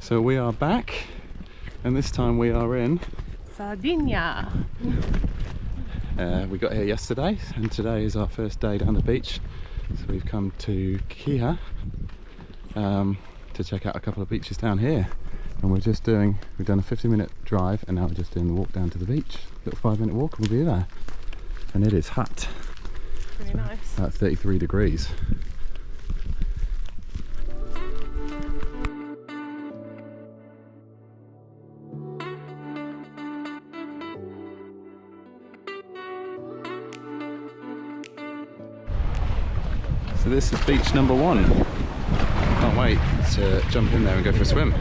So we are back, and this time we are in Sardinia. We got here yesterday, and today is our first day down the beach. So we've come to Cagliari to check out a couple of beaches down here. And we've done a 50-minute drive, and now we're just doing the walk down to the beach. Little 5-minute walk, and we'll be there. And it is hot. Pretty nice. About 33 degrees. So this is beach number 1. Can't wait to jump in there and go for a swim.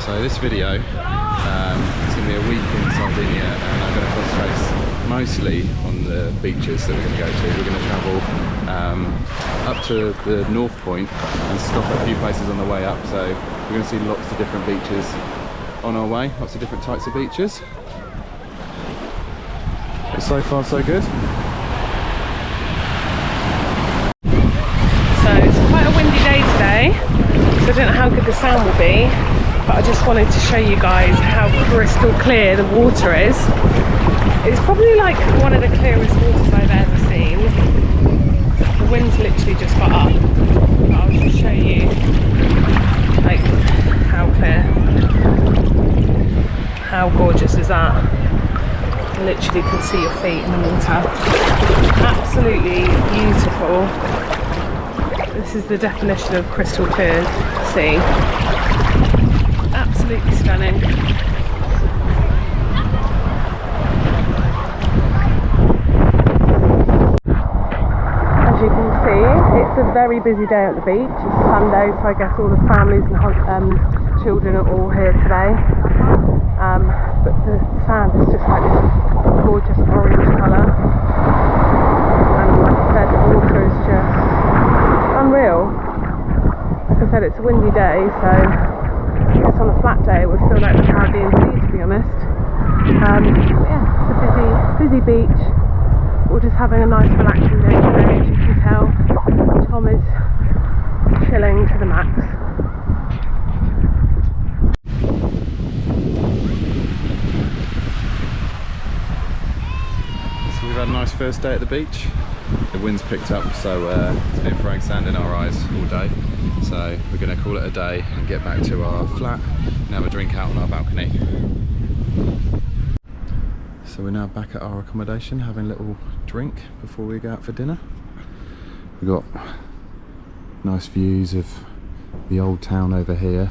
So this video is going to be a week in Sardinia, and I'm going to concentrate mostly on the beaches that we're going to go to. We're going to travel up to the north point and stop at a few places on the way up. So we're going to see lots of different beaches on our way, lots of different types of beaches. But so far so good. Today, so I don't know how good the sound will be, but I just wanted to show you guys how crystal clear the water is. It's probably like one of the clearest waters I've ever seen. The wind's literally just got up, but I'll just show you like how clear. How gorgeous is that? You literally can see your feet in the water. Absolutely beautiful. This is the definition of crystal clear sea. Absolutely stunning. As you can see, it's a very busy day at the beach. It's Sunday, so I guess all the families and children are all here today. But the sand is just like this gorgeous orange colour. And like I said, the water is just unreal. Like I said, it's a windy day, so I guess on a flat day it would feel like the Caribbean Sea, to be honest. But yeah, it's a busy beach. We're just having a nice relaxing day today. As you can tell, Tom is chilling to the max. So we've had a nice first day at the beach. The wind's picked up, so it's been throwing sand in our eyes all day. So we're going to call it a day and get back to our flat and have a drink out on our balcony. So we're now back at our accommodation, having a little drink before we go out for dinner. We've got nice views of the old town over here,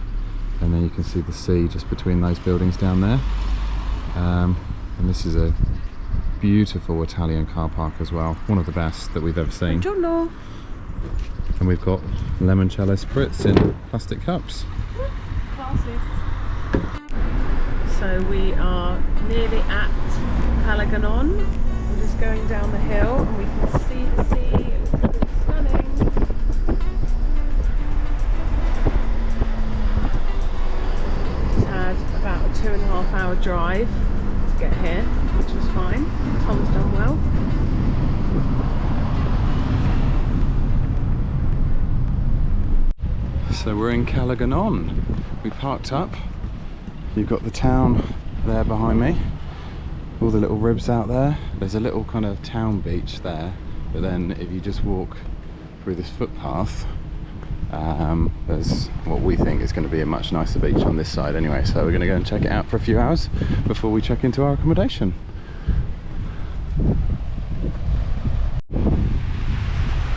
and then you can see the sea just between those buildings down there. And this is a beautiful Italian car park as well, one of the best that we've ever seen. Buongiorno. And we've got limoncello spritz in plastic cups. Classy. So we are nearly at Palao. We're just going down the hill and we can see the sea. It's stunning. Just had about a 2.5 hour drive to get here, which was fine. Tom's done well. So we're in Cagliari. We parked up. You've got the town there behind me. All the little ribs out there. There's a little kind of town beach there, but then if you just walk through this footpath, there's what we think is going to be a much nicer beach on this side anyway. So we're going to go and check it out for a few hours before we check into our accommodation.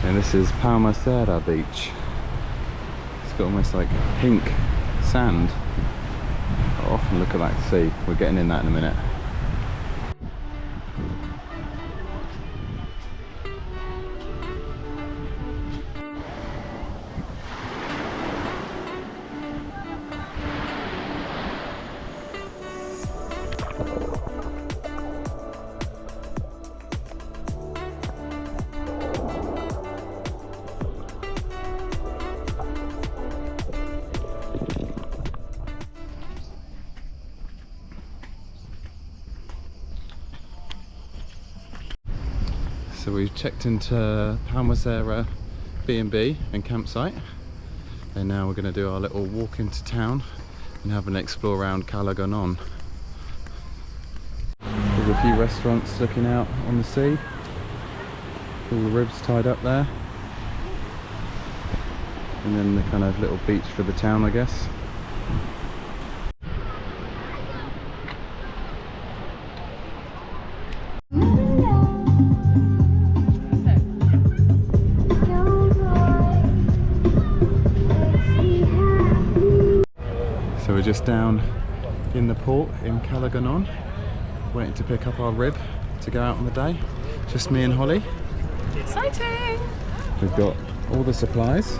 And this is Palama beach. It's got almost like pink sand. Oh, and look at that sea. We're getting in that in a minute. So we've checked into Palama B&B and campsite, and now we're going to do our little walk into town and have an explore around Calagonon. There's a few restaurants looking out on the sea. All the ribs tied up there. And then the kind of little beach for the town, I guess. So we're just down in the port in Calagonon, waiting to pick up our rib to go out on the day. Just me and Holly. Exciting! We've got all the supplies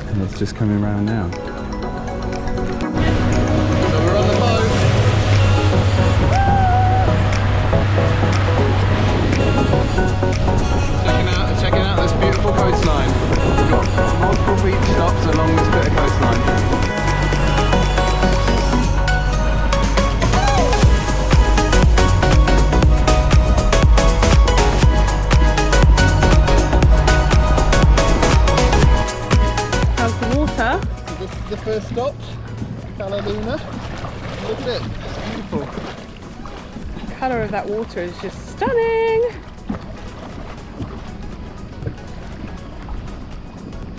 and it's just coming around now. So we're on the boat. Checking out this beautiful coastline. We've got multiple beach stops along this bit of coastline. Water. So this is the first stop, Calaluna. Look at it, it's beautiful. The colour of that water is just stunning.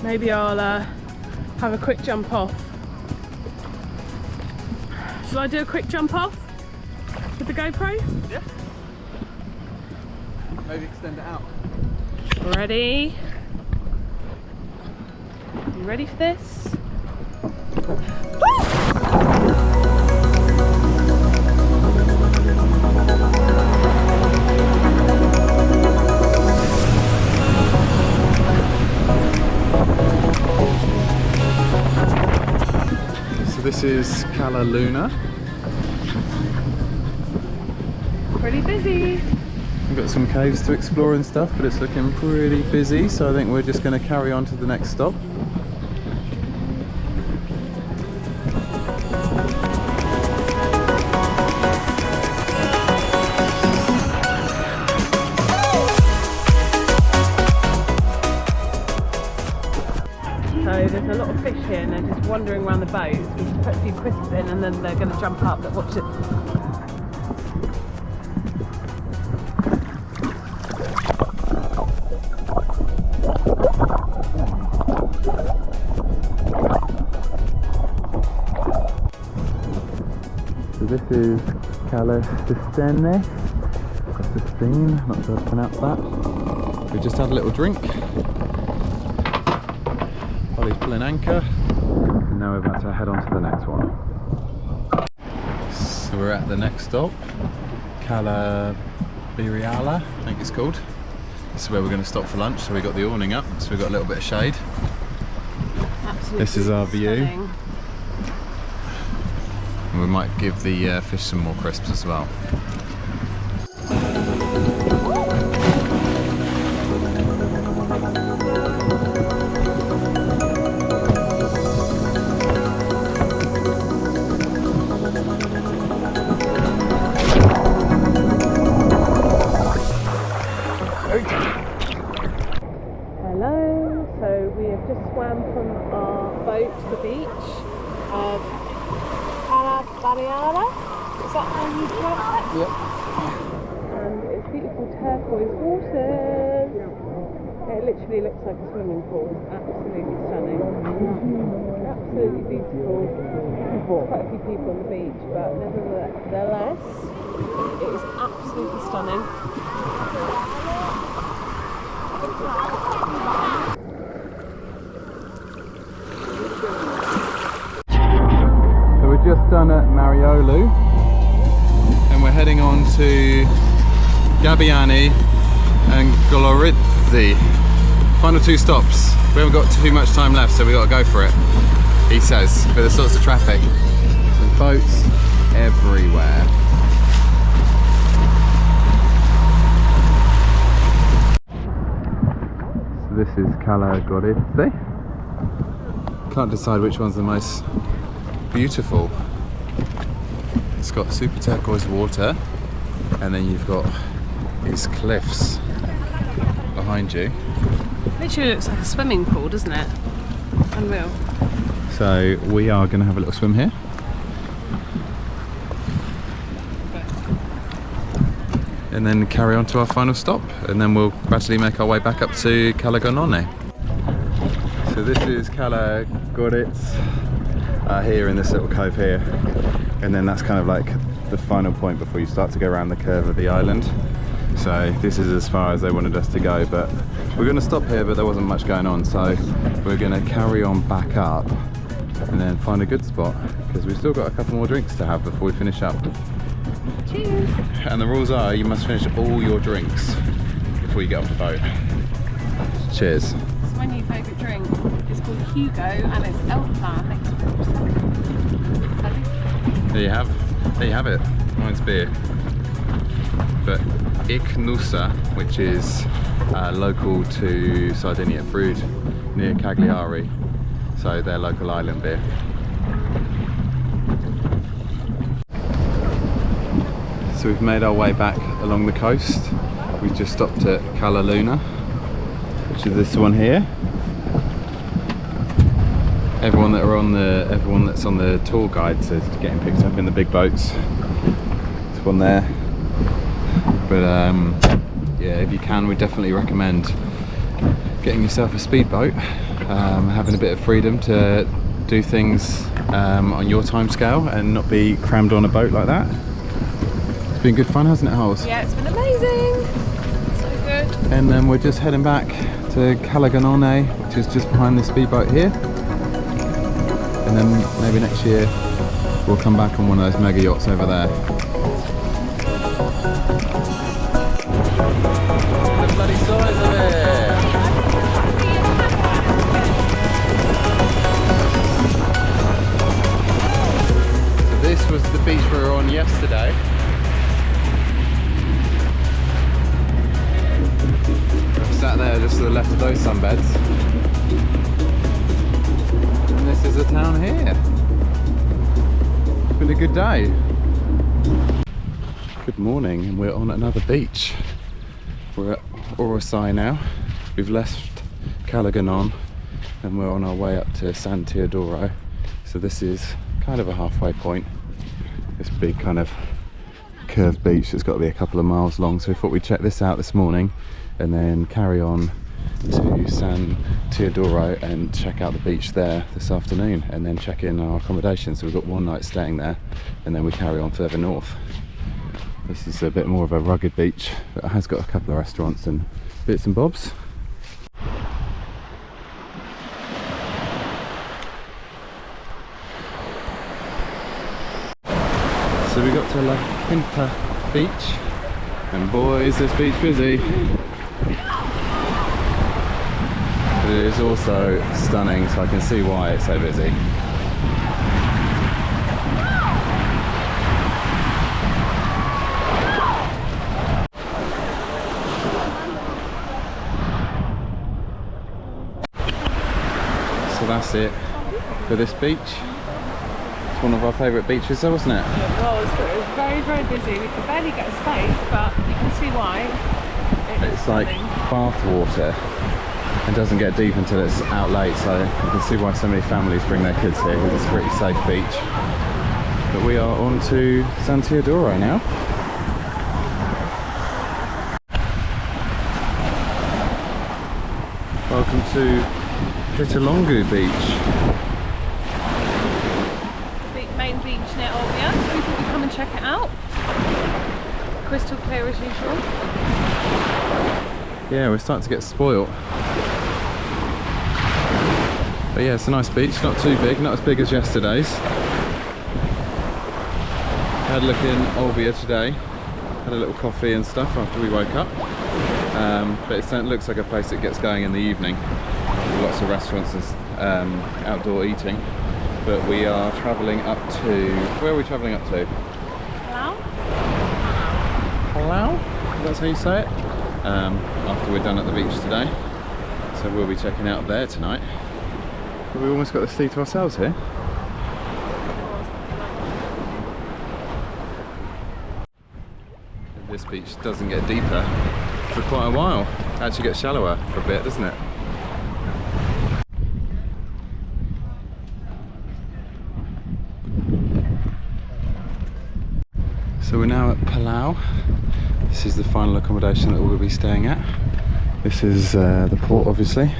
Maybe I'll have a quick jump off. Shall I do a quick jump off with the GoPro? Yeah. Maybe extend it out. Ready? You ready for this? So this is Calaluna. Pretty busy. We've got some caves to explore and stuff, but it's looking pretty busy, so I think we're just going to carry on to the next stop. So there's a lot of fish here and they're just wandering around the boat. We just put a few crisps in and then they're going to jump up. But watch it. So this is Calastistene. Sistine, not sure how to pronounce that. We just had a little drink. Holly's pulling anchor. And now we're about to head on to the next one. So we're at the next stop. Cagliari, I think it's called. This is where we're going to stop for lunch. So we got the awning up, so we've got a little bit of shade. Absolutely This is our view. stunning. And we might give the fish some more crisps as well. Hello. So we have just swam from our boat to the beach of Cagliari. Is that how you pronounce it? Yep. And it's beautiful turquoise water. It literally looks like a swimming pool. Absolutely stunning. Absolutely beautiful. There's quite a few people on the beach, but nevertheless, it is absolutely stunning. So we're just done at Mariolu and we're heading on to Gabbiani and Glorizzi. Final two stops. We haven't got too much time left, so we got to go for it, he says. But there's lots of traffic. There's boats everywhere. So this is Cagliari. Can't decide which one's the most beautiful. It's got super turquoise water, and then you've got these cliffs behind you. Literally looks like a swimming pool, doesn't it? Unreal. So we are going to have a little swim here. And then carry on to our final stop, and then we'll gradually make our way back up to Cagliari. So this is Cagliari, here in this little cove here, and then that's kind of like the final point before you start to go around the curve of the island. So this is as far as they wanted us to go, but we're going to stop here, but there wasn't much going on, so we're going to carry on back up and then find a good spot, because we've still got a couple more drinks to have before we finish up. Cheers! And the rules are you must finish all your drinks before you get off the boat. Cheers. It's my new favourite drink. It's called Hugo and it's elk plan next to There you have it. Mine's beer. But Ignusa, which is local to Sardinia, brewed near Cagliari, so their local island beer. So we've made our way back along the coast. We've just stopped at Cala Luna, which is this one here. Everyone that's on the tour guides is getting picked up in the big boats. There's one there. But yeah, if you can, we definitely recommend getting yourself a speedboat, having a bit of freedom to do things on your time scale and not be crammed on a boat like that. It's been good fun, hasn't it, Holes? Yeah, it's been amazing. So good. And then we're just heading back to Cagliari, which is just behind the speedboat here. And then maybe next year we'll come back on one of those mega yachts over there. The bloody size of it! So this was the beach we were on yesterday. Sat there just to the left of those sunbeds. And this is the town here. It's been a good day. Good morning, and we're on another beach. We're at Orai now. We've left Cagliari and we're on our way up to San Teodoro. So this is kind of a halfway point. This big kind of curved beach that's got to be a couple of miles long. So we thought we'd check this out this morning and then carry on to San Teodoro and check out the beach there this afternoon, and then check in our accommodation. So we've got one night staying there, and then we carry on further north. This is a bit more of a rugged beach, but it has got a couple of restaurants and bits and bobs. So we got to La Quinta Beach, and boy is this beach busy. But it is also stunning, so I can see why it's so busy. So that's it for this beach. It's one of our favourite beaches though, wasn't it? It was, but it was very, very busy. We could barely get a space, but you can see why. It's like bath water and doesn't get deep until it's out late, so you can see why so many families bring their kids here, because it's a pretty safe beach. But we are on to San Teodoro now. Welcome to Pitalongu Beach. The main beach near Olbia, so we thought we'd come and check it out. Crystal clear as usual. Yeah, we're starting to get spoilt. But yeah, it's a nice beach, not too big, not as big as yesterday's. Had a look in Olbia today, had a little coffee and stuff after we woke up. But it looks like a place that gets going in the evening. Lots of restaurants and outdoor eating. But we are travelling up to... Where are we travelling up to? Palau? Palao? That's how you say it? After we're done at the beach today. So we'll be checking out there tonight. But we've almost got the sea to ourselves here. This beach doesn't get deeper for quite a while. It actually gets shallower for a bit, doesn't it? So we're now at Palau. This is the final accommodation that we'll be staying at. This is the port, obviously.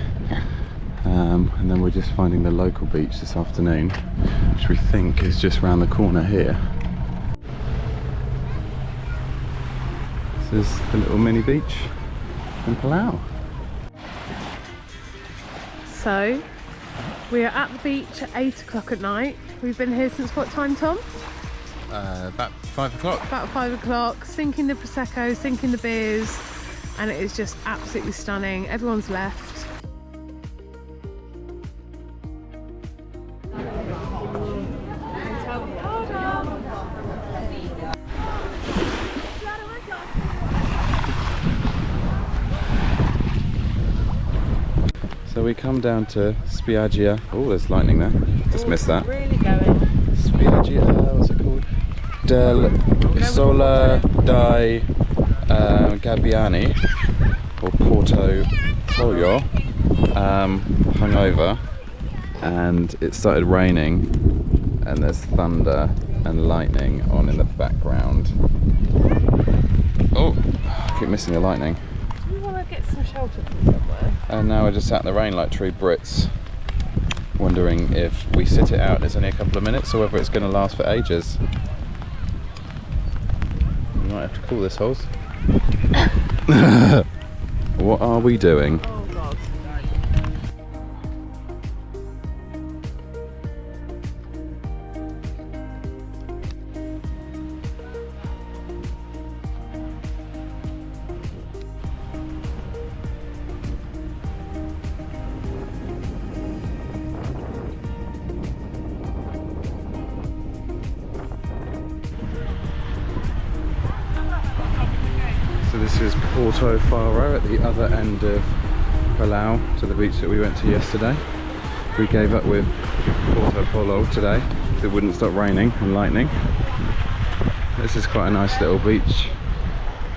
And then we're just finding the local beach this afternoon, which we think is just round the corner here. This is the little mini beach in Palau. So, we are at the beach at 8 o'clock at night. We've been here since what time, Tom? About 5 o'clock. About 5 o'clock, sinking the Prosecco, sinking the beers, and it is just absolutely stunning. Everyone's left. So we come down to Spiaggia. Oh, there's lightning there. Just missed that. Really going. Spiaggia, what's it called? Del Sola dei Gabbiani, or Porto Pollo, hung over, and it started raining, and there's thunder and lightning on in the background. Oh, I keep missing the lightning. Do you want to get some shelter from somewhere? And now we're just sat in the rain like true Brits, wondering if we sit it out and it's only a couple of minutes or whether it's going to last for ages. We might have to call this horse. What are we doing? Oh God. So this is Porto Faro at the other end of Palau, to the beach that we went to yesterday. We gave up with Porto Polo today because it wouldn't stop raining and lightning. This is quite a nice little beach.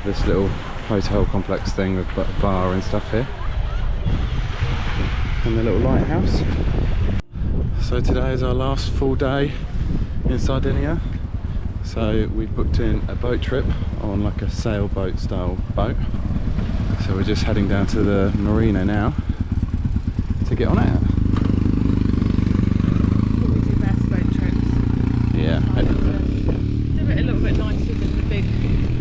This little hotel complex thing with a bar and stuff here. And the little lighthouse. So today is our last full day in Sardinia. So we booked in a boat trip on like a sailboat style boat. So we're just heading down to the marina now to get on it. We do best boat trips. Yeah. Do it a little bit nicer than the big,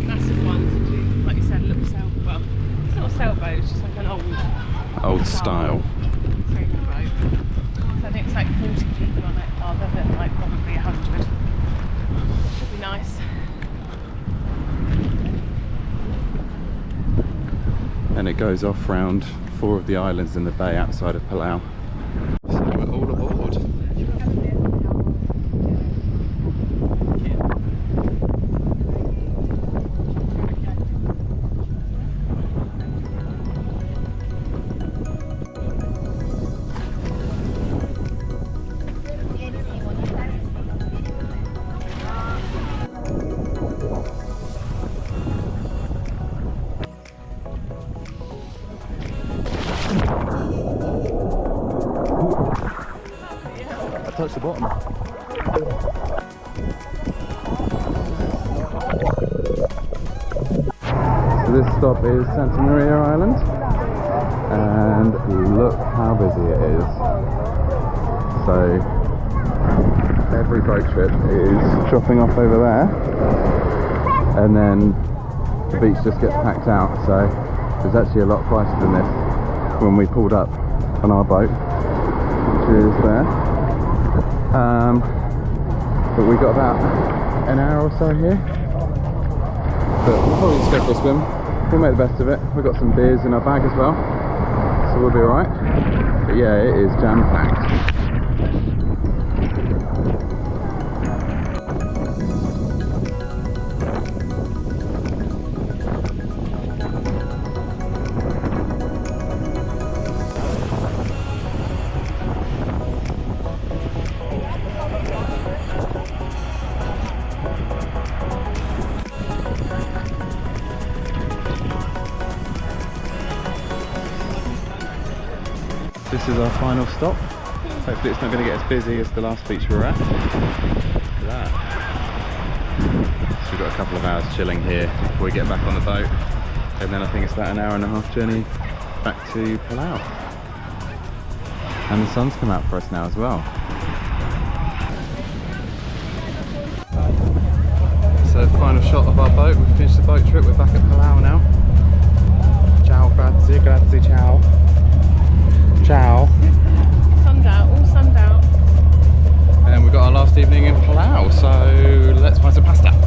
massive ones and do, like you said, a little sail. Well, it's not a sailboat, it's just like an Old style. sailing boat. So I think it's like 40 people on it, rather than like probably 100. Should be nice. And it goes off round 4 of the islands in the bay outside of Palau. So we're all aboard. Touch the bottom. So this stop is Santa Maria Island, and look how busy it is. So every boat trip is dropping off over there, and then the beach just gets packed out. So there's actually a lot quieter than this when we pulled up on our boat, which is there. But we've got about an hour or so here, but we'll probably just go for a swim. We'll make the best of it. We've got some beers in our bag as well, so we'll be alright. But yeah, it is jam-packed. This is our final stop. Hopefully it's not going to get as busy as the last beach we were at. Look at that. So we've got a couple of hours chilling here before we get back on the boat, and then I think it's about an hour and a half journey back to Palau. And the sun's come out for us now as well. So final shot of our boat, we've finished the boat trip, we're back at Palau now. Ciao, grazie, grazie, ciao. Ciao. Sun's out, all sun's out. And we've got our last evening in Palau, so let's find some pasta.